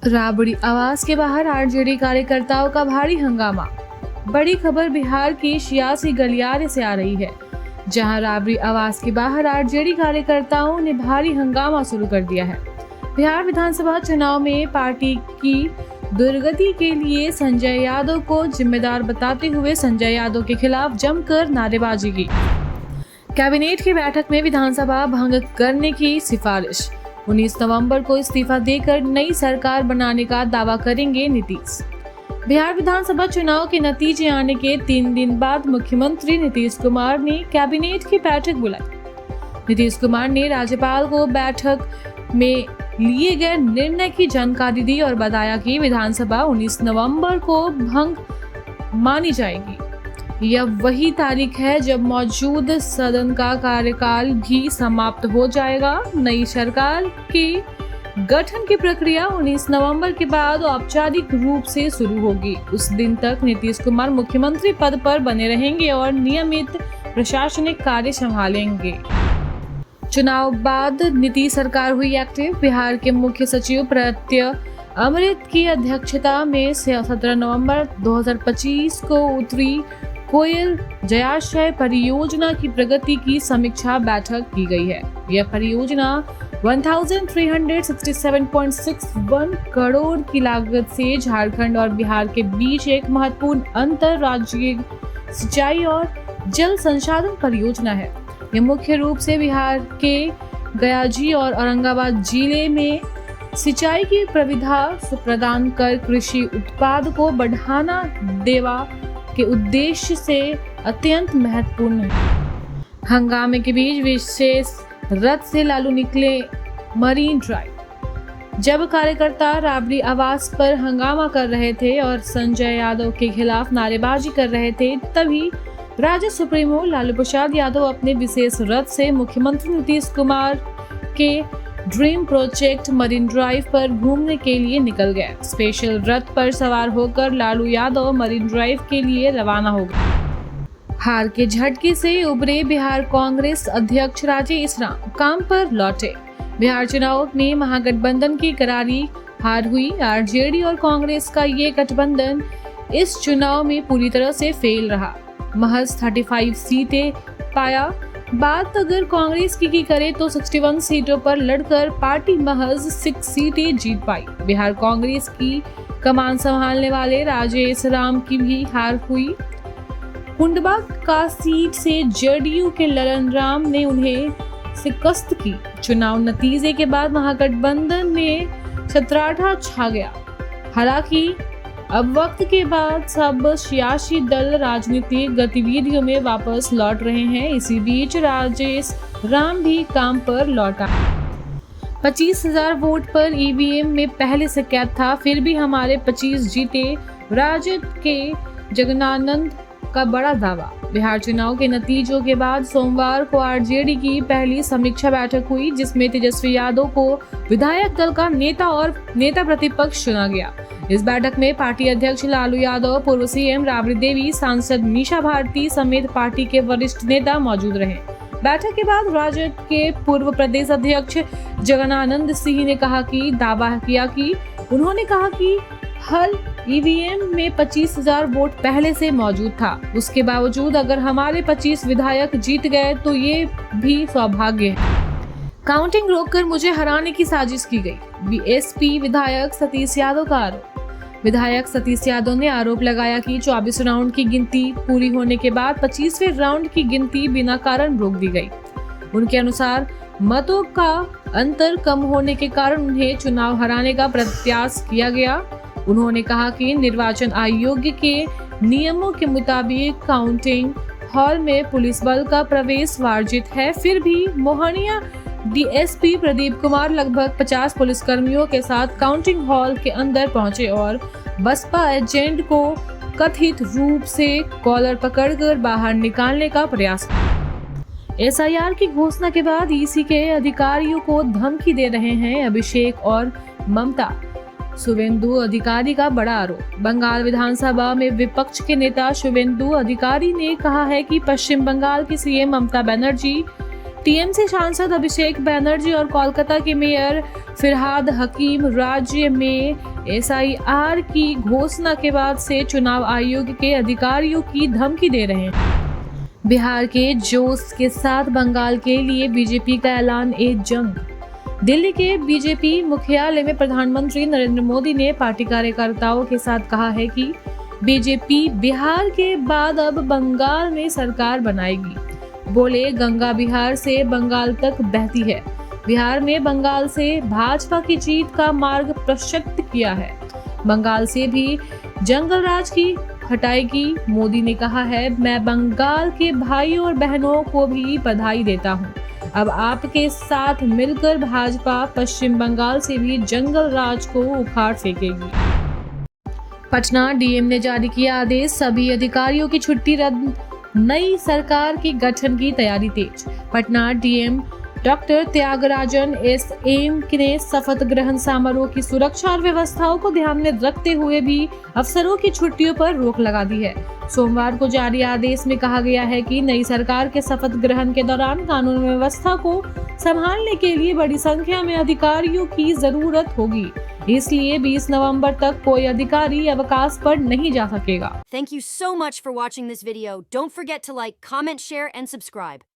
राबड़ी आवास के बाहर आरजेडी कार्यकर्ताओं का भारी हंगामा। बड़ी खबर बिहार की सियासी गलियारे से आ रही है, जहां राबड़ी आवास के बाहर आरजेडी कार्यकर्ताओं ने भारी हंगामा शुरू कर दिया है। बिहार विधानसभा चुनाव में पार्टी की दुर्गति के लिए संजय यादव को जिम्मेदार बताते हुए संजय यादव के खिलाफ जमकर नारेबाजी की। कैबिनेट की बैठक में विधानसभा भंग करने की सिफारिश। 19 नवंबर को इस्तीफा देकर नई सरकार बनाने का दावा करेंगे नीतीश। बिहार विधानसभा चुनाव के नतीजे आने के 3 दिन बाद मुख्यमंत्री नीतीश कुमार ने कैबिनेट की बैठक बुलाई। नीतीश कुमार ने राज्यपाल को बैठक में लिए गए निर्णय की जानकारी दी और बताया कि विधानसभा 19 नवंबर को भंग मानी जाएगी। यह वही तारीख है जब मौजूद सदन का कार्यकाल भी समाप्त हो जाएगा। नई सरकार के गठन की प्रक्रिया 19 नवंबर के बाद औपचारिक रूप से शुरू होगी। उस दिन तक नीतीश कुमार मुख्यमंत्री पद पर बने रहेंगे और नियमित प्रशासनिक कार्य संभालेंगे। चुनाव बाद नीतीश सरकार हुई एक्टिव। बिहार के मुख्य सचिव प्रत्यय अमृत की अध्यक्षता में 17 नवंबर 2025 को उत्तरी कोयल जलाशय परियोजना की प्रगति की समीक्षा बैठक की गई है। यह परियोजना 1367.61 करोड़ की लागत से झारखंड और बिहार के बीच एक महत्वपूर्ण अंतरराज्यीय सिंचाई और जल संसाधन परियोजना है। यह मुख्य रूप से बिहार के गयाजी और औरंगाबाद जिले में सिंचाई की सुविधा प्रदान कर कृषि उत्पाद को बढ़ाना देवा के उद्देश्य से अत्यंत महत्वपूर्ण है। हंगामे के बीच विशेष रथ से लालू निकले मरीन ड्राइव। जब कार्यकर्ता राबड़ी आवास पर हंगामा कर रहे थे और संजय यादव के खिलाफ नारेबाजी कर रहे थे, तभी राज्य सुप्रीमो लालू प्रसाद यादव अपने विशेष रथ से मुख्यमंत्री नीतीश कुमार के ड्रीम प्रोजेक्ट मरीन ड्राइव पर घूमने के लिए निकल गए। स्पेशल रथ पर सवार होकर लालू यादव मरीन ड्राइव के लिए रवाना हो गए। हार के झटके से उभरे बिहार कांग्रेस अध्यक्ष राजेश राम काम पर लौटे। बिहार चुनाव में महागठबंधन की करारी हार हुई। आरजेडी और कांग्रेस का ये गठबंधन इस चुनाव में पूरी तरह से फेल रहा। महज 35 सीटें पाया। बात अगर कांग्रेस की करे तो 61 सीटों पर लड़कर पार्टी महज 6 सीटें जीत पाई। बिहार कांग्रेस की कमान संभालने वाले राजेश राम की भी हार हुई। कुंडवा का सीट से जदयू के ललन राम ने उन्हें शिकस्त की। चुनाव नतीजे के बाद महागठबंधन में छत्राठा छा गया। हालांकि अब वक्त के बाद सब सियासी दल राजनीतिक गतिविधियों में वापस लौट रहे हैं। इसी बीच राजेश राम भी काम पर लौटा। 25,000 वोट पर ईवीएम में पहले से कैद था, फिर भी हमारे 25 जीते, राजद के जगनानंद का बड़ा दावा। बिहार चुनाव के नतीजों के बाद सोमवार को आरजेडी की पहली समीक्षा बैठक हुई, जिसमें तेजस्वी यादव को विधायक दल का नेता और नेता प्रतिपक्ष चुना गया। इस बैठक में पार्टी अध्यक्ष लालू यादव, पूर्व सीएम राबड़ी देवी, सांसद मीसा भारती समेत पार्टी के वरिष्ठ नेता मौजूद रहे। बैठक के बाद राजद के पूर्व प्रदेश अध्यक्ष जगनानंद सिंह ने उन्होंने कहा कि हल ईवीएम में 25,000 वोट पहले से मौजूद था। उसके बावजूद अगर हमारे 25 विधायक जीत गए तो ये भी सौभाग्य है। काउंटिंग रोककर मुझे हराने की साजिश की गई। बीएसपी विधायक सतीश यादव का आरोप। विधायक सतीश यादव ने आरोप लगाया कि 24 राउंड की गिनती पूरी होने के बाद 25वें राउंड की गिनती बिना कारण रोक दी गई। उनके अनुसार मतों का अंतर कम होने के कारण उन्हें चुनाव हराने का प्रयास किया गया। उन्होंने कहा कि निर्वाचन आयोग के नियमों के मुताबिक काउंटिंग हॉल में पुलिस बल का प्रवेश वर्जित है। फिर भी मोहनिया डीएसपी प्रदीप कुमार लगभग 50 पुलिसकर्मियों के साथ काउंटिंग हॉल के अंदर पहुंचे और बसपा एजेंट को कथित रूप से कॉलर पकड़कर बाहर निकालने का प्रयास किया। एसआईआर की घोषणा के बाद ईसी के अधिकारियों को धमकी दे रहे हैं अभिषेक और ममता। शुभेंदु अधिकारी का बड़ा आरोप। बंगाल विधानसभा में विपक्ष के नेता शुभेंदु अधिकारी ने कहा है कि पश्चिम बंगाल की सीएम ममता बनर्जी टीएमसी सांसद अभिषेक बैनर्जी और कोलकाता के मेयर फिरहाद हकीम राज्य में एसआईआर की घोषणा के बाद से चुनाव आयोग के अधिकारियों की धमकी दे रहे हैं। बिहार के जोश के साथ बंगाल के लिए बीजेपी का ऐलान ए जंग। दिल्ली के बीजेपी मुख्यालय में प्रधानमंत्री नरेंद्र मोदी ने पार्टी कार्यकर्ताओं के साथ कहा है कि बीजेपी बिहार के बाद अब बंगाल में सरकार बनाएगी। बोले, गंगा बिहार से बंगाल तक बहती है। बिहार में बंगाल से भाजपा की जीत का मार्ग प्रशस्त किया है। बंगाल से भी जंगल राज की हटाएगी। मोदी ने कहा है, मैं बंगाल के भाइयों और बहनों को भी बधाई देता हूं। अब आपके साथ मिलकर भाजपा पश्चिम बंगाल से भी जंगल राज को उखाड़ फेंकेगी। पटना डीएम ने जारी किया आदेश, सभी अधिकारियों की छुट्टी रद्द, नई सरकार की गठन की तैयारी तेज। Patna DM doctor Thyagarajan SM ने शपथ ग्रहण समारोह की सुरक्षा और व्यवस्थाओं को ध्यान में रखते हुए भी अफसरों की छुट्टियों पर रोक लगा दी है। सोमवार को जारी आदेश में कहा गया है कि नई सरकार के शपथ ग्रहण के दौरान कानून व्यवस्था को संभालने के लिए बड़ी संख्या में अधिकारियों की जरूरत होगी। इसलिए 20 नवंबर तक कोई अधिकारी अवकाश पर नहीं जा सकेगा। Thank you so much for watching this video. Don't forget to like, comment, share and subscribe.